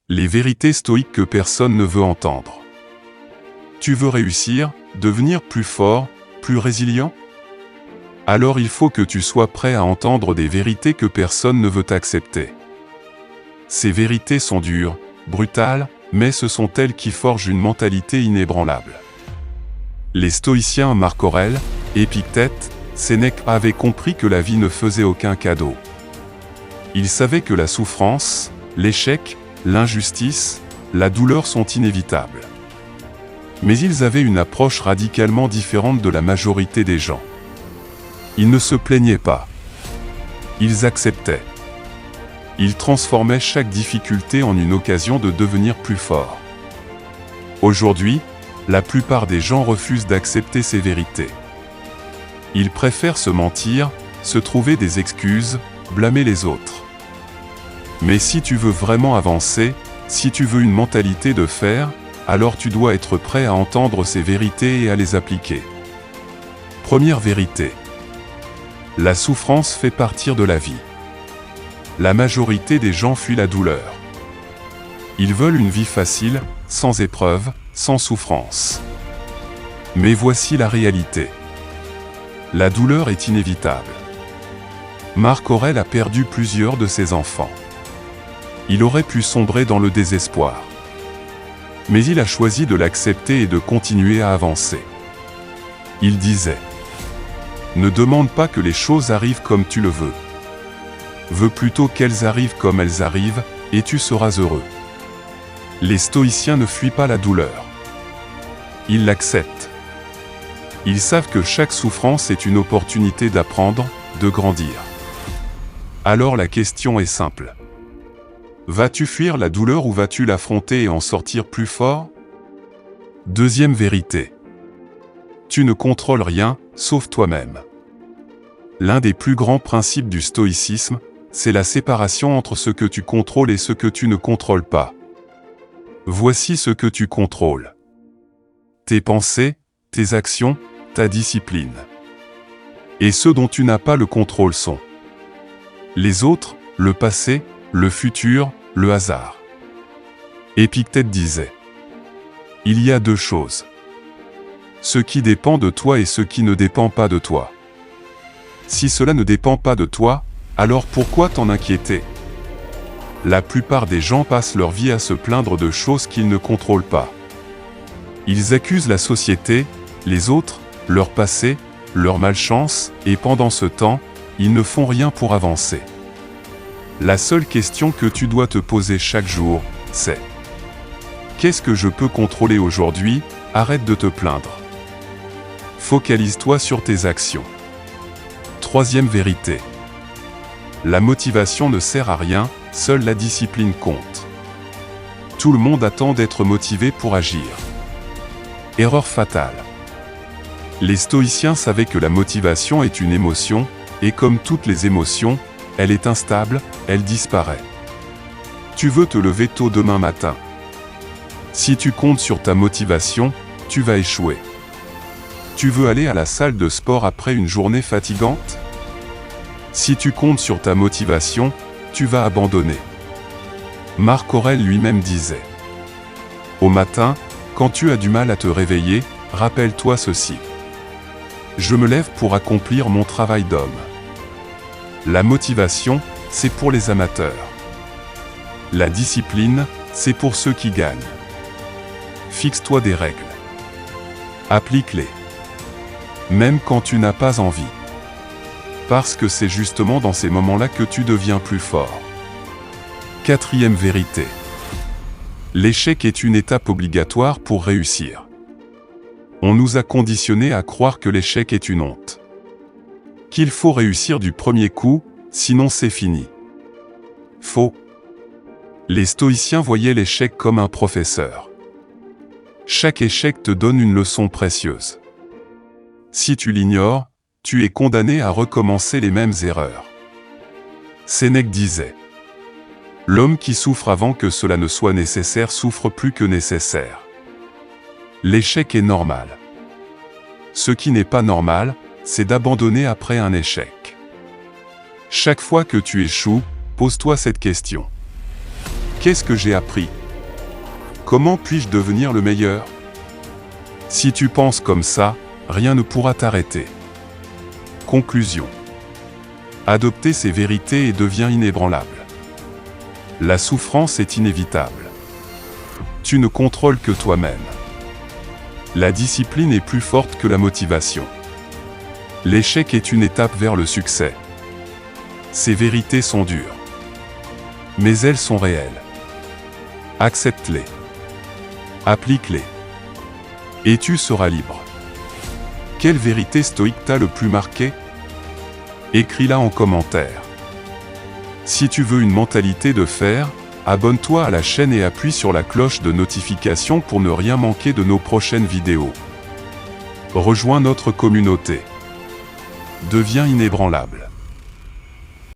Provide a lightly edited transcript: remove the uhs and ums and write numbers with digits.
Les vérités stoïques que personne ne veut entendre. Tu veux réussir, devenir plus fort, plus résilient? Alors il faut que tu sois prêt à entendre des vérités que personne ne veut accepter. Ces vérités sont dures, brutales, mais ce sont elles qui forgent une mentalité inébranlable. Les stoïciens Marc Aurèle, Épictète, Sénèque avaient compris que la vie ne faisait aucun cadeau. Ils savaient que la souffrance, l'échec, l'injustice, la douleur sont inévitables. Mais ils avaient une approche radicalement différente de la majorité des gens. Ils ne se plaignaient pas. Ils acceptaient. Ils transformaient chaque difficulté en une occasion de devenir plus forts. Aujourd'hui, la plupart des gens refusent d'accepter ces vérités. Ils préfèrent se mentir, se trouver des excuses, blâmer les autres. Mais si tu veux vraiment avancer, si tu veux une mentalité de fer, alors tu dois être prêt à entendre ces vérités et à les appliquer. Première vérité. La souffrance fait partie de la vie. La majorité des gens fuient la douleur. Ils veulent une vie facile, sans épreuve, sans souffrance. Mais voici la réalité. La douleur est inévitable. Marc Aurèle a perdu plusieurs de ses enfants. Il aurait pu sombrer dans le désespoir. Mais il a choisi de l'accepter et de continuer à avancer. Il disait : ne demande pas que les choses arrivent comme tu le veux. Veux plutôt qu'elles arrivent comme elles arrivent, et tu seras heureux. Les stoïciens ne fuient pas la douleur. Ils l'acceptent. Ils savent que chaque souffrance est une opportunité d'apprendre, de grandir. Alors la question est simple. Vas-tu fuir la douleur ou vas-tu l'affronter et en sortir plus fort? Deuxième vérité. Tu ne contrôles rien, sauf toi-même. L'un des plus grands principes du stoïcisme, c'est la séparation entre ce que tu contrôles et ce que tu ne contrôles pas. Voici ce que tu contrôles. Tes pensées, tes actions, ta discipline. Et ceux dont tu n'as pas le contrôle sont les autres, le passé, le futur, le hasard. Épictète disait : il y a deux choses. Ce qui dépend de toi et ce qui ne dépend pas de toi. Si cela ne dépend pas de toi, alors pourquoi t'en inquiéter? La plupart des gens passent leur vie à se plaindre de choses qu'ils ne contrôlent pas. Ils accusent la société, les autres, leur passé, leur malchance, et pendant ce temps, ils ne font rien pour avancer. La seule question que tu dois te poser chaque jour, c'est : qu'est-ce que je peux contrôler aujourd'hui? Arrête de te plaindre. Focalise-toi sur tes actions. Troisième vérité. La motivation ne sert à rien, seule la discipline compte. Tout le monde attend d'être motivé pour agir. Erreur fatale. Les stoïciens savaient que la motivation est une émotion, et comme toutes les émotions, elle est instable, elle disparaît. Tu veux te lever tôt demain matin. Si tu comptes sur ta motivation, tu vas échouer. Tu veux aller à la salle de sport après une journée fatigante? Si tu comptes sur ta motivation, tu vas abandonner. Marc Aurèle lui-même disait : au matin, quand tu as du mal à te réveiller, rappelle-toi ceci. Je me lève pour accomplir mon travail d'homme. La motivation, c'est pour les amateurs. La discipline, c'est pour ceux qui gagnent. Fixe-toi des règles. Applique-les. Même quand tu n'as pas envie. Parce que c'est justement dans ces moments-là que tu deviens plus fort. Quatrième vérité. L'échec est une étape obligatoire pour réussir. On nous a conditionnés à croire que l'échec est une honte. Qu'il faut réussir du premier coup, sinon c'est fini. Faux. Les stoïciens voyaient l'échec comme un professeur. Chaque échec te donne une leçon précieuse. Si tu l'ignores, tu es condamné à recommencer les mêmes erreurs. Sénèque disait : l'homme qui souffre avant que cela ne soit nécessaire souffre plus que nécessaire. L'échec est normal. Ce qui n'est pas normal, c'est d'abandonner après un échec. Chaque fois que tu échoues, pose-toi cette question. Qu'est-ce que j'ai appris? Comment puis-je devenir le meilleur? Si tu penses comme ça, rien ne pourra t'arrêter. Conclusion. Adopter ces vérités et devient inébranlable. La souffrance est inévitable. Tu ne contrôles que toi-même. La discipline est plus forte que la motivation. L'échec est une étape vers le succès. Ces vérités sont dures. Mais elles sont réelles. Accepte-les. Applique-les. Et tu seras libre. Quelle vérité stoïque t'a le plus marqué? Écris-la en commentaire. Si tu veux une mentalité de fer, abonne-toi à la chaîne et appuie sur la cloche de notification pour ne rien manquer de nos prochaines vidéos. Rejoins notre communauté. Deviens inébranlable.